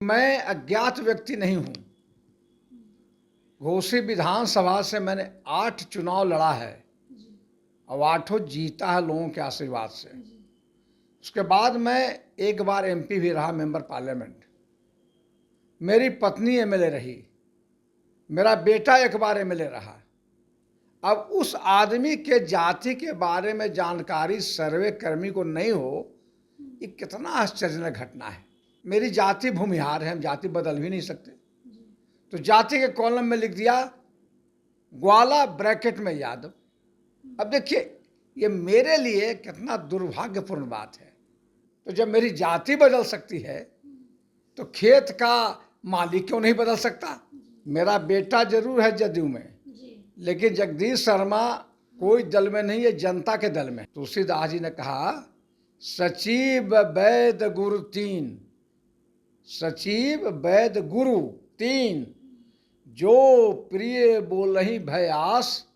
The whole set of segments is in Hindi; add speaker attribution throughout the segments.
Speaker 1: मैं अज्ञात व्यक्ति नहीं हूँ। घोसी विधानसभा से मैंने 8 चुनाव लड़ा है और 8 जीता है लोगों के आशीर्वाद से। उसके बाद मैं एक बार एमपी भी रहा, मेंबर पार्लियामेंट। मेरी पत्नी एमएलए रही, मेरा बेटा एक बार एमएलए रहा। अब उस आदमी के जाति के बारे में जानकारी सर्वे कर्मी को नहीं हो, ये कितना आश्चर्यजनक घटना है। मेरी जाति भूमिहार है, हम जाति बदल भी नहीं सकते। तो जाति के कॉलम में लिख दिया ग्वाला, ब्रैकेट में यादव। अब देखिए, ये मेरे लिए कितना दुर्भाग्यपूर्ण बात है। तो जब मेरी जाति बदल सकती है तो खेत का मालिक क्यों नहीं बदल सकता? मेरा बेटा जरूर है जदयू में, लेकिन जगदीश शर्मा कोई दल में नहीं है, जनता के दल में। तुलसीदास जी ने कहा सचिव वैद गुरु तीन, सचिव वैद गुरु तीन, जो प्रिय बोलहि भयास,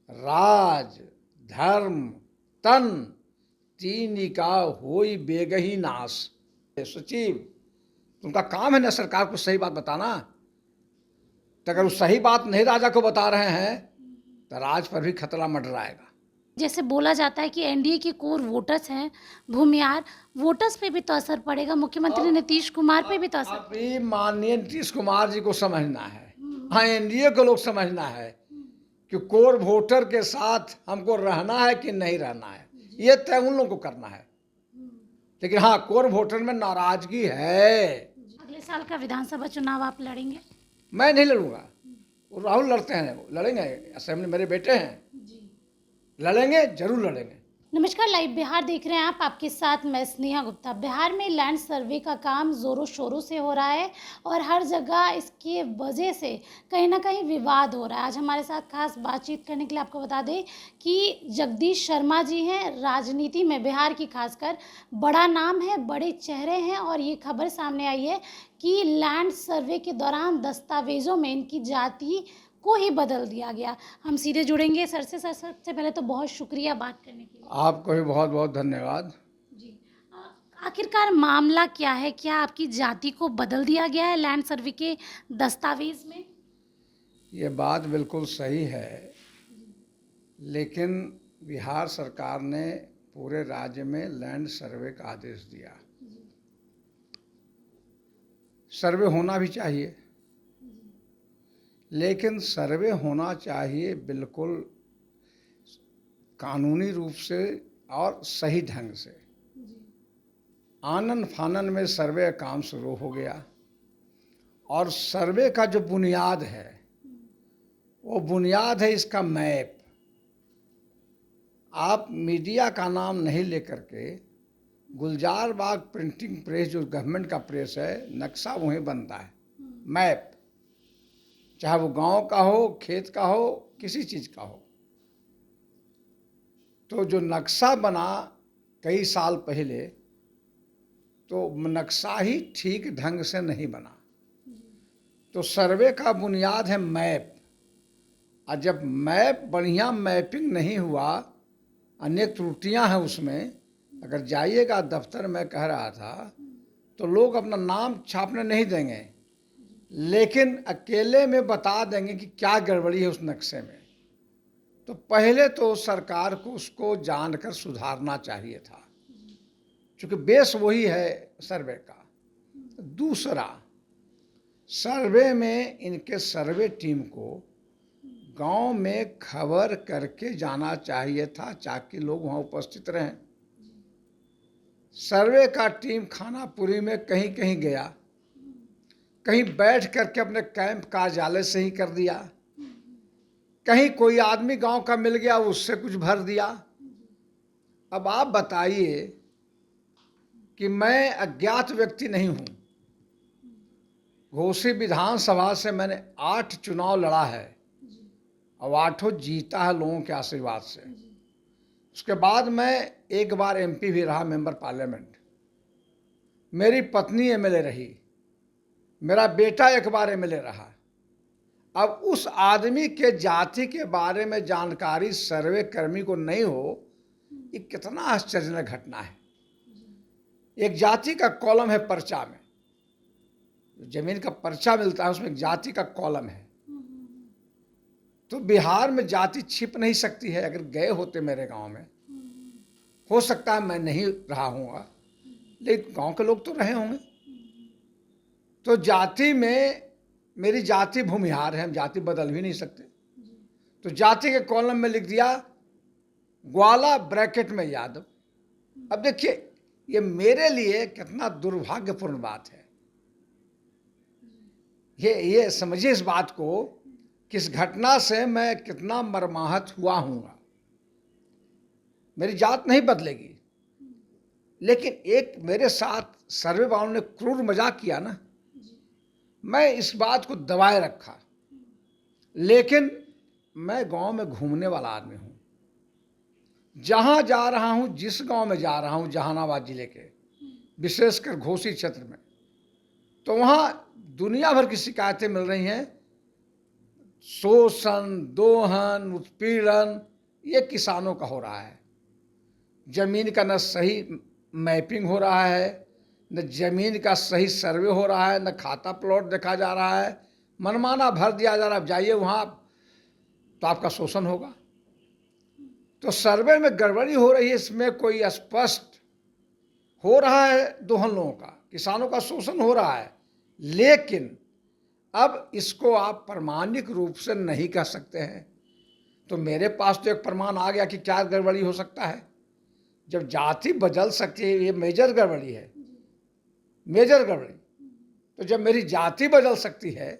Speaker 1: राज धर्म तन, तीन का होई बेगही नाश। सचिव, उनका काम है ना सरकार को सही बात बताना। तो अगर वो सही बात नहीं राजा को बता रहे हैं तो राज पर भी खतरा मंडराएगा।
Speaker 2: जैसे बोला जाता है कि एनडीए के कोर वोटर्स हैं भूमिहार, वोटर्स पे भी तो असर पड़ेगा, मुख्यमंत्री नीतीश कुमार पे भी तो असर।
Speaker 1: अभी माननीय नीतीश कुमार जी को समझना है, हाँ एनडीए को लोग समझना है कि कोर वोटर के साथ हमको रहना है कि नहीं रहना है, ये तय उन लोगों को करना है। लेकिन हाँ, कोर वोटर में नाराजगी है।
Speaker 2: अगले साल का विधानसभा चुनाव आप लड़ेंगे?
Speaker 1: मैं नहीं लड़ूंगा, वो राहुल लड़ते हैं, वो लड़ेंगे। असेंबली मेरे बेटे हैं, लड़ेंगे, जरूर लड़ेंगे।
Speaker 2: नमस्कार, लाइव बिहार देख रहे हैं आप, आपके साथ मैं स्नेहा गुप्ता। बिहार में लैंड सर्वे का काम ज़ोरों शोरों से हो रहा है और हर जगह इसकी वजह से कहीं ना कहीं विवाद हो रहा है। आज हमारे साथ खास बातचीत करने के लिए आपको बता दें कि जगदीश शर्मा जी हैं, राजनीति में बिहार की खासकर बड़ा नाम है, बड़े चेहरे हैं। और ये खबर सामने आई है कि लैंड सर्वे के दौरान दस्तावेज़ों में इनकी जाति को ही बदल दिया गया। हम सीधे जुड़ेंगे सर से। सर, सबसे पहले तो बहुत शुक्रिया बात करने के लिए।
Speaker 1: आपको भी बहुत बहुत धन्यवाद।
Speaker 2: जी, आखिरकार मामला क्या है? क्या आपकी जाति को बदल दिया गया है लैंड सर्वे के दस्तावेज में?
Speaker 1: ये बात बिल्कुल सही है, लेकिन बिहार सरकार ने पूरे राज्य में लैंड सर्वे का आदेश दिया। सर्वे होना भी चाहिए, लेकिन सर्वे होना चाहिए बिल्कुल कानूनी रूप से और सही ढंग से। आनन फानन में सर्वे का काम शुरू हो गया और सर्वे का जो बुनियाद है वो बुनियाद है इसका मैप। आप मीडिया का नाम नहीं लेकर के गुलजार बाग प्रिंटिंग प्रेस, जो गवर्नमेंट का प्रेस है, नक्शा वहीं बनता है, मैप, चाहे वो गांव का हो, खेत का हो, किसी चीज़ का हो। तो जो नक्शा बना कई साल पहले, तो नक्शा ही ठीक ढंग से नहीं बना। तो सर्वे का बुनियाद है मैप, और जब मैप बढ़िया मैपिंग नहीं हुआ, अनेक त्रुटियां हैं उसमें। अगर जाइएगा दफ्तर में, कह रहा था, तो लोग अपना नाम छापने नहीं देंगे, लेकिन अकेले में बता देंगे कि क्या गड़बड़ी है उस नक्शे में। तो पहले तो सरकार को उसको जानकर सुधारना चाहिए था, क्योंकि बेस वही है सर्वे का। दूसरा, सर्वे में इनके सर्वे टीम को गांव में खबर करके जाना चाहिए था, ताकि लोग वहां उपस्थित रहें। सर्वे का टीम खानापुरी में कहीं कहीं गया, कहीं बैठ करके अपने कैंप कार्यालय से ही कर दिया, कहीं कोई आदमी गांव का मिल गया, उससे कुछ भर दिया। अब आप बताइए कि मैं अज्ञात व्यक्ति नहीं हूं। घोसी विधानसभा से मैंने 8 चुनाव लड़ा है और 8 जीता है लोगों के आशीर्वाद से। उसके बाद मैं एक बार एमपी भी रहा, मेंबर पार्लियामेंट। मेरी पत्नी एमएलए रही, मेरा बेटा एक बार एमएलए रहा। अब उस आदमी के जाति के बारे में जानकारी सर्वे कर्मी को नहीं हो, ये कितना आश्चर्यजनक घटना है। एक जाति का कॉलम है पर्चा में, जमीन का पर्चा मिलता है उसमें जाति का कॉलम है। तो बिहार में जाति छिप नहीं सकती है। अगर गए होते मेरे गांव में, हो सकता है मैं नहीं रहा हूँगा, लेकिन गांव के लोग तो रहे होंगे। तो जाति में मेरी जाति भूमिहार है, हम जाति बदल भी नहीं सकते। तो जाति के कॉलम में लिख दिया ग्वाला ब्रैकेट में यादव। अब देखिए ये मेरे लिए कितना दुर्भाग्यपूर्ण बात है। ये समझिए इस बात को, किस घटना से मैं कितना मर्माहत हुआ हूँगा। मेरी जात नहीं बदलेगी, लेकिन एक मेरे साथ सर्वे वालों ने क्रूर मजाक किया ना, मैं इस बात को दबाए रखा। लेकिन मैं गांव में घूमने वाला आदमी हूँ, जहाँ जा रहा हूँ, जिस गांव में जा रहा हूँ, जहानाबाद जिले के विशेषकर घोसी क्षेत्र में, तो वहाँ दुनिया भर की शिकायतें मिल रही हैं। शोषण, दोहन, उत्पीड़न ये किसानों का हो रहा है। जमीन का न सही मैपिंग हो रहा है, न जमीन का सही सर्वे हो रहा है, न खाता प्लॉट देखा जा रहा है, मनमाना भर दिया जा रहा है। जाइए वहाँ तो आपका शोषण होगा। तो सर्वे में गड़बड़ी हो रही है, इसमें कोई स्पष्ट हो रहा है दोहन लोगों का, किसानों का शोषण हो रहा है। लेकिन अब इसको आप प्रमाणिक रूप से नहीं कह सकते हैं। तो मेरे पास तो एक प्रमाण आ गया कि क्या गड़बड़ी हो सकता है। जब जाति बदल सकती है, ये मेजर गड़बड़ी है, मेजर गड़बड़ी। तो जब मेरी जाति बदल सकती है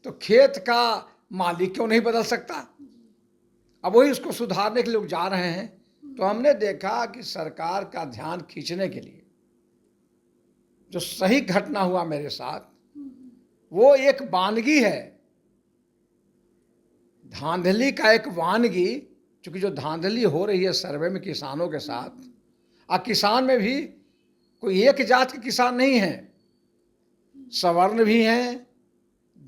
Speaker 1: तो खेत का मालिक क्यों नहीं बदल सकता। अब वही उसको सुधारने के लिए लोग जा रहे हैं। तो हमने देखा कि सरकार का ध्यान खींचने के लिए जो सही घटना हुआ मेरे साथ, वो एक वानगी है, धांधली का एक वानगी। क्योंकि जो धांधली हो रही है सर्वे में किसानों के साथ, और किसान में भी कोई एक जात के किसान नहीं हैं, सवर्ण भी हैं,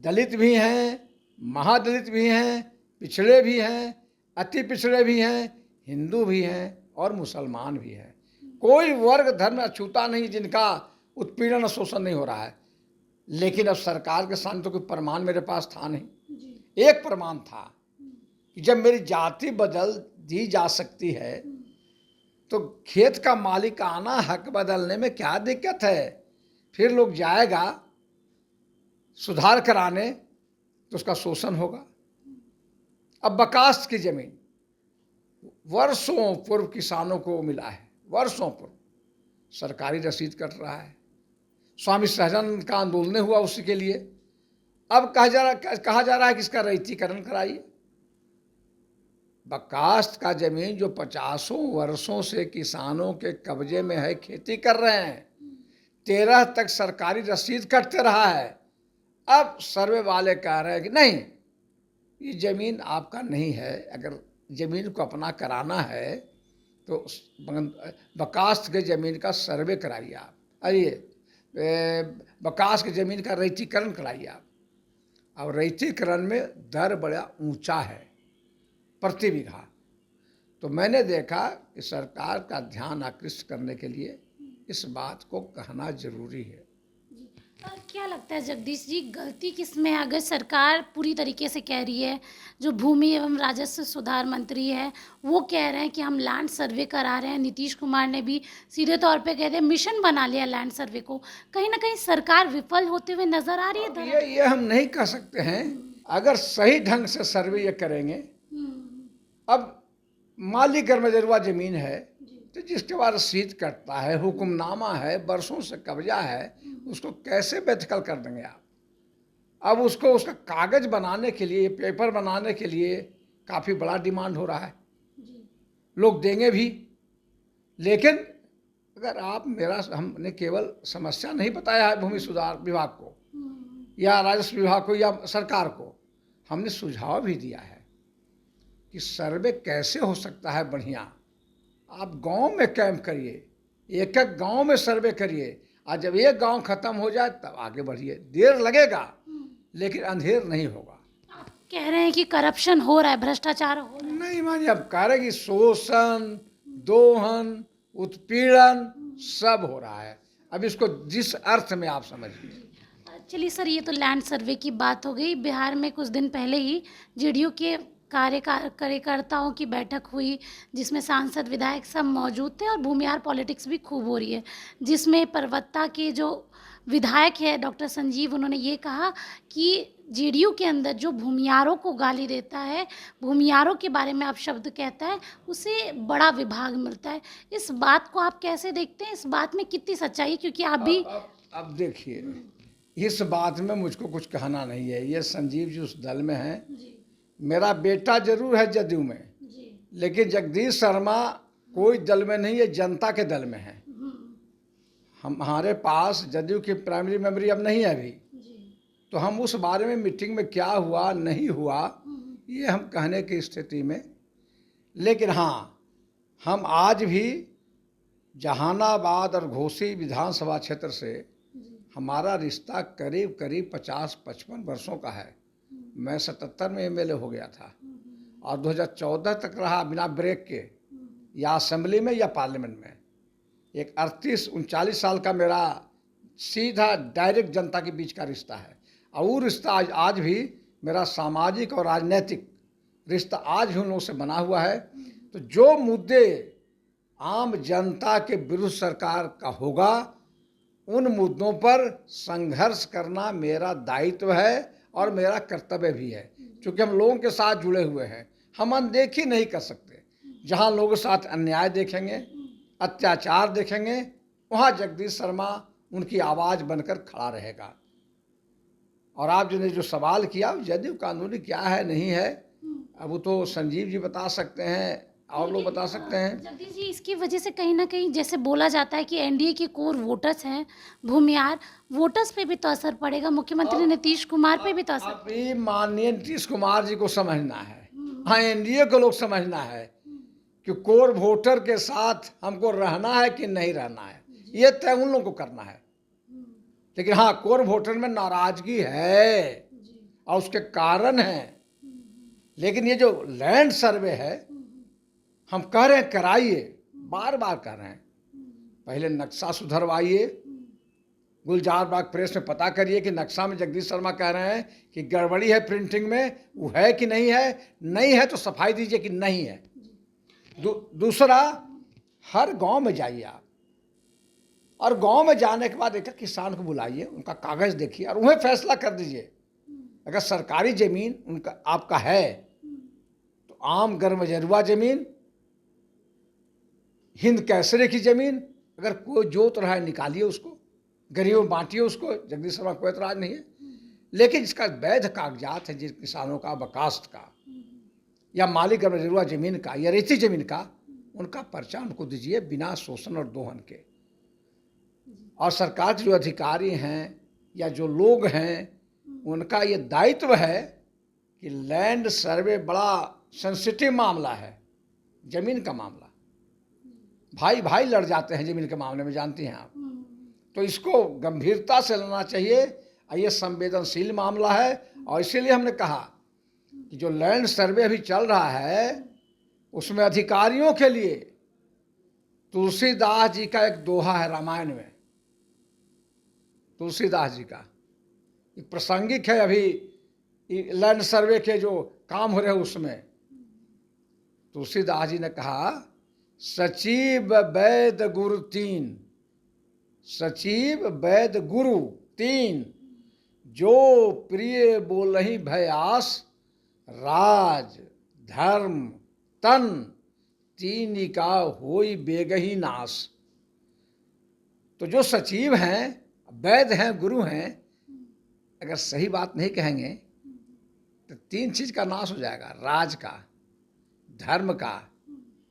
Speaker 1: दलित भी हैं, महादलित भी हैं, पिछड़े भी हैं, अति पिछड़े भी हैं, हिंदू भी हैं और मुसलमान भी हैं। कोई वर्ग धर्म अछूता नहीं जिनका उत्पीड़न और शोषण नहीं हो रहा है। लेकिन अब सरकार के सामने तो कोई प्रमाण मेरे पास था नहीं। एक प्रमाण था कि जब मेरी जाति बदल दी जा सकती है तो खेत का मालिक आना हक बदलने में क्या दिक्कत है। फिर लोग जाएगा सुधार कराने तो उसका शोषण होगा। अब बकास्त की जमीन वर्षों पूर्व किसानों को मिला है, वर्षों पूर्व सरकारी रसीद कट रहा है। स्वामी सहजानंद का आंदोलन हुआ उसी के लिए। अब कहा जा रहा है कि इसका रईतीकरण कराइए। बकास्त का जमीन जो 50 वर्षों से किसानों के कब्जे में है, खेती कर रहे हैं, 13 तक सरकारी रसीद कटते रहा है। अब सर्वे वाले कह रहे हैं कि नहीं, ये जमीन आपका नहीं है। अगर जमीन को अपना कराना है तो बकास्त के जमीन का सर्वे कराइए आप, अरे बकास्त की जमीन का रईतीकरण कराइए आप। अब रईतीकरण में दर बड़ा ऊंचा है प्रति बीघा। तो मैंने देखा कि सरकार का ध्यान आकृष्ट करने के लिए इस बात को कहना जरूरी है।
Speaker 2: क्या लगता है जगदीश जी, गलती किस में है? अगर सरकार पूरी तरीके से कह रही है, जो भूमि एवं राजस्व सुधार मंत्री है वो कह रहे हैं कि हम लैंड सर्वे करा रहे हैं, नीतीश कुमार ने भी सीधे तौर पे कह दिया मिशन बना लिया लैंड सर्वे को, कहीं ना कहीं सरकार विफल होते हुए नजर आ रही है।
Speaker 1: ये हम नहीं कह सकते हैं। अगर सही ढंग से सर्वे ये करेंगे, अब मालिक गरमजरुआ जमीन है तो जिसके बाद रसीद कटता है, हुक्मनामा है, बरसों से कब्जा है, उसको कैसे बेदखल कर देंगे आप। अब उसको उसका कागज बनाने के लिए, पेपर बनाने के लिए काफ़ी बड़ा डिमांड हो रहा है, लोग देंगे भी। लेकिन अगर आप हमने केवल समस्या नहीं बताया है भूमि सुधार विभाग को या राजस्व विभाग को या सरकार को, हमने सुझाव भी दिया है कि सर्वे कैसे हो सकता है बढ़िया। आप गांव में कैंप करिए, एक एक गांव में सर्वे करिए, और जब एक गांव खत्म हो जाए तब आगे बढ़िए। देर लगेगा लेकिन अंधेर नहीं होगा।
Speaker 2: आप कह रहे हैं कि करप्शन हो रहा है, भ्रष्टाचार हो रहा है।
Speaker 1: नहीं मानिए, अब कह रहे कि शोषण, दोहन, उत्पीड़न सब हो रहा है। अब इसको जिस अर्थ में आप समझिए।
Speaker 2: चलिए सर, ये तो लैंड सर्वे की बात हो गई। बिहार में कुछ दिन पहले ही जेडीयू के कार्यकर्ताओं की बैठक हुई, जिसमें सांसद विधायक सब मौजूद थे और भूमिहार पॉलिटिक्स भी खूब हो रही है, जिसमें परवत्ता के जो विधायक है डॉक्टर संजीव, उन्होंने ये कहा कि जेडीयू के अंदर जो भूमिहारों को गाली देता है, भूमिहारों के बारे में अपशब्द कहता है, उसे बड़ा विभाग मिलता है। इस बात को आप कैसे देखते हैं? इस बात में कितनी सच्चाई है? क्योंकि आप भी
Speaker 1: अब देखिए, इस बात में मुझको कुछ कहना नहीं है। ये संजीव जी उस दल में हैं, मेरा बेटा जरूर है जदयू में, लेकिन जगदीश शर्मा कोई दल में नहीं है, जनता के दल में है। हमारे पास जदयू की प्राइमरी मेमोरी अब नहीं है अभी, तो हम उस बारे में मीटिंग में क्या हुआ नहीं हुआ ये हम कहने की स्थिति में। लेकिन हाँ, हम आज भी जहानाबाद और घोसी विधानसभा क्षेत्र से हमारा रिश्ता करीब करीब 50-55 वर्षों का है। मैं 77 में एमएलए हो गया था और 2014 तक रहा बिना ब्रेक के, या असेंबली में या पार्लियामेंट में। एक 38-39 साल का मेरा सीधा डायरेक्ट जनता के बीच का रिश्ता है, और वो रिश्ता आज भी मेरा सामाजिक और राजनीतिक रिश्ता आज भी उन लोगों से बना हुआ है। तो जो मुद्दे आम जनता के विरुद्ध सरकार का होगा, उन मुद्दों पर संघर्ष करना मेरा दायित्व है और मेरा कर्तव्य भी है, क्योंकि हम लोगों के साथ जुड़े हुए हैं। हम अनदेखी नहीं कर सकते। जहाँ लोगों के साथ अन्याय देखेंगे, अत्याचार देखेंगे, वहाँ जगदीश शर्मा उनकी आवाज़ बनकर खड़ा रहेगा। और आप ने जो सवाल किया, जदयू कानूनी क्या है नहीं है, अब वो तो संजीव जी बता सकते हैं और लोग बता सकते हैं।
Speaker 2: जगदीश जी, इसकी वजह से कहीं ना कहीं जैसे बोला जाता है कि एनडीए के कोर वोटर्स हैं भूमिहार, वोटर्स पे भी तो असर पड़ेगा, मुख्यमंत्री नीतीश कुमार पे भी तो असर।
Speaker 1: अभी माननीय नीतीश कुमार जी को समझना है, हाँ एनडीए को लोग समझना है कि कोर वोटर के साथ हमको रहना है कि नहीं रहना है, ये तय उन लोगों को करना है। लेकिन हाँ, कोर वोटर में नाराजगी है और उसके कारण है। लेकिन ये जो लैंड सर्वे है, हम कह रहे हैं कराइए, बार बार कह रहे हैं, पहले नक्शा सुधरवाइए, गुलजार बाग प्रेस में पता करिए कि नक्शा में जगदीश शर्मा कह रहे हैं कि गड़बड़ी है प्रिंटिंग में, वो है कि नहीं है, नहीं है तो सफाई दीजिए कि नहीं है। दूसरा, हर गांव में जाइए आप, और गांव में जाने के बाद एक किसान को बुलाइए, उनका कागज़ देखिए और उन्हें फैसला कर दीजिए। अगर सरकारी ज़मीन उनका आपका है तो आम गर्मजरुआ ज़मीन, हिंद कैसरे की ज़मीन अगर कोई जोत रहा है निकालिए उसको, गरीबों में बांटिए उसको, जगदीश शर्मा कोई एतराज़ नहीं है। लेकिन जिसका वैध कागजात है, जिस किसानों का, बकास्त का या मालिक गर्मजरुआ ज़मीन का या रेती ज़मीन का, उनका पर्चा उनको दीजिए बिना शोषण और दोहन के। और सरकार के जो अधिकारी हैं या जो लोग हैं, उनका ये दायित्व है कि लैंड सर्वे बड़ा सेंसिटिव मामला है, ज़मीन का मामला, भाई भाई लड़ जाते हैं ज़मीन के मामले में, जानती हैं आप। तो इसको गंभीरता से लेना चाहिए, और ये संवेदनशील मामला है। और इसीलिए हमने कहा कि जो लैंड सर्वे अभी चल रहा है, उसमें अधिकारियों के लिए तुलसीदास जी का एक दोहा है रामायण में, तुलसीदास जी का, एक प्रासंगिक है अभी लैंड सर्वे के जो काम हो रहे हैं उसमें। तुलसीदास जी ने कहा, सचिव वैद गुरु तीन, सचिव वैद गुरु तीन, जो प्रिय बोलहि भयास, राज धर्म तन, तीन का होई बेगही नाश। तो जो सचिव हैं, वैद हैं, गुरु हैं, अगर सही बात नहीं कहेंगे तो तीन चीज का नाश हो जाएगा, राज का, धर्म का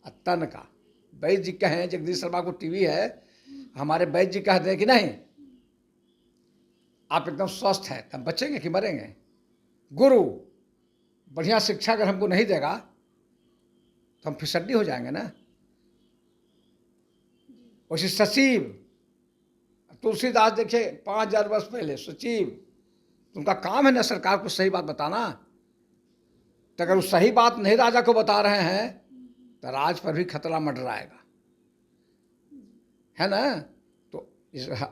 Speaker 1: और तन का। वैद्य जी कहें, जगदीश शर्मा को टीवी है, हमारे वैद्य जी कहते हैं कि नहीं आप एकदम स्वस्थ हैं, हम बचेंगे कि मरेंगे। गुरु बढ़िया शिक्षा अगर हमको नहीं देगा तो हम फिसड्डी हो जाएंगे ना। वैसे सचिव, तुलसीदास देखिए 5000 वर्ष पहले सचिव, तो उनका काम है ना सरकार को सही बात बताना। तो अगर वो सही बात नहीं राजा को बता रहे हैं तो राज पर भी खतरा मंडराएगा, है ना। तो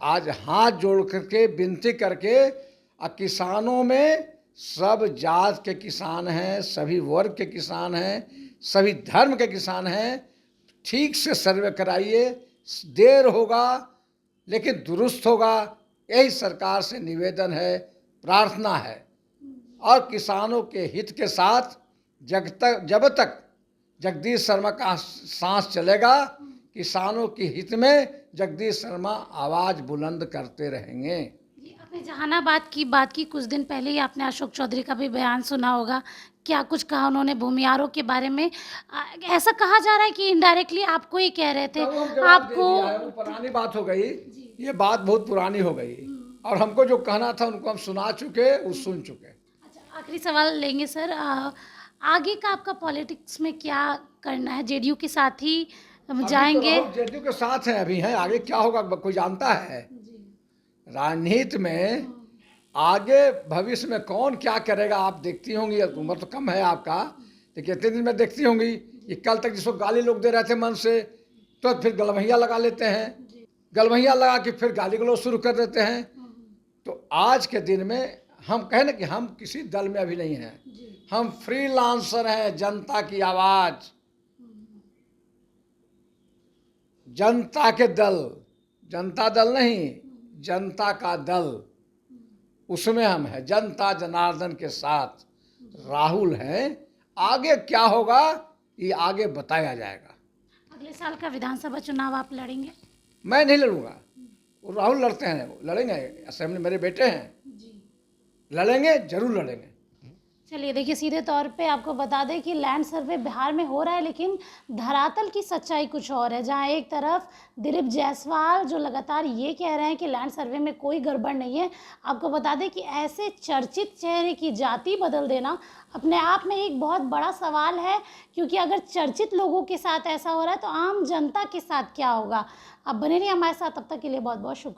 Speaker 1: आज हाथ जोड़ करके विनती करके और किसानों में सब जात के किसान हैं, सभी वर्ग के किसान हैं, सभी धर्म के किसान हैं। ठीक से सर्वे कराइए, देर होगा लेकिन दुरुस्त होगा, यही सरकार से निवेदन है, प्रार्थना है। और किसानों के हित के साथ जब तक जगदीश शर्मा का सांस चलेगा, किसानों के हित में जगदीश शर्मा आवाज़ बुलंद करते रहेंगे।
Speaker 2: आपने जहानाबाद की बात की, कुछ दिन पहले ही आपने अशोक चौधरी का भी बयान सुना होगा। क्या कुछ कहा उन्होंने भूमियारों के बारे में? ऐसा कहा जा रहा है कि इनडायरेक्टली आपको ही कह रहे थे। आपको
Speaker 1: वो पुरानी बात हो गई, ये बात बहुत पुरानी हो गई, और हमको जो कहना था उनको हम सुना चुके, वो सुन चुके।
Speaker 2: अच्छा, आखिरी सवाल लेंगे सर। आगे का आपका पॉलिटिक्स में क्या करना है? जेडीयू के साथ ही जाएंगे?
Speaker 1: जेडीयू के साथ हैं अभी, हैं। आगे क्या होगा कोई जानता है? राजनीति में आगे भविष्य में कौन क्या करेगा आप देखती होंगी। उम्र तो कम है आपका, लेकिन इतने दिन में देखती होंगी कि कल तक जिसको गाली लोग दे रहे थे मन से, तो फिर गलवैया लगा लेते हैं, गलवैया लगा के फिर गाली गलौज शुरू कर देते हैं। तो आज के दिन में हम कहें ना कि हम किसी दल में अभी नहीं हैं, हम फ्रीलांसर हैं, जनता की आवाज़, जनता के दल, जनता दल नहीं, जनता का दल, उसमें हम हैं, जनता जनार्दन के साथ राहुल हैं। आगे क्या होगा ये आगे बताया जाएगा।
Speaker 2: अगले साल का विधानसभा चुनाव आप लड़ेंगे?
Speaker 1: मैं नहीं लड़ूंगा, वो राहुल लड़ते हैं, वो लड़ेंगे। असेंबली मेरे बेटे हैं, लड़ेंगे, जरूर लड़ेंगे।
Speaker 2: चलिए देखिए, सीधे तौर पे आपको बता दें कि लैंड सर्वे बिहार में हो रहा है, लेकिन धरातल की सच्चाई कुछ और है। जहां एक तरफ दिलीप जायसवाल जो लगातार ये कह रहे हैं कि लैंड सर्वे में कोई गड़बड़ नहीं है, आपको बता दें कि ऐसे चर्चित चेहरे की जाति बदल देना अपने आप में एक बहुत बड़ा सवाल है। क्योंकि अगर चर्चित लोगों के साथ ऐसा हो रहा है तो आम जनता के साथ क्या होगा? आप बने रहिए हमारे साथ, तब तक के लिए बहुत बहुत शुक्रिया।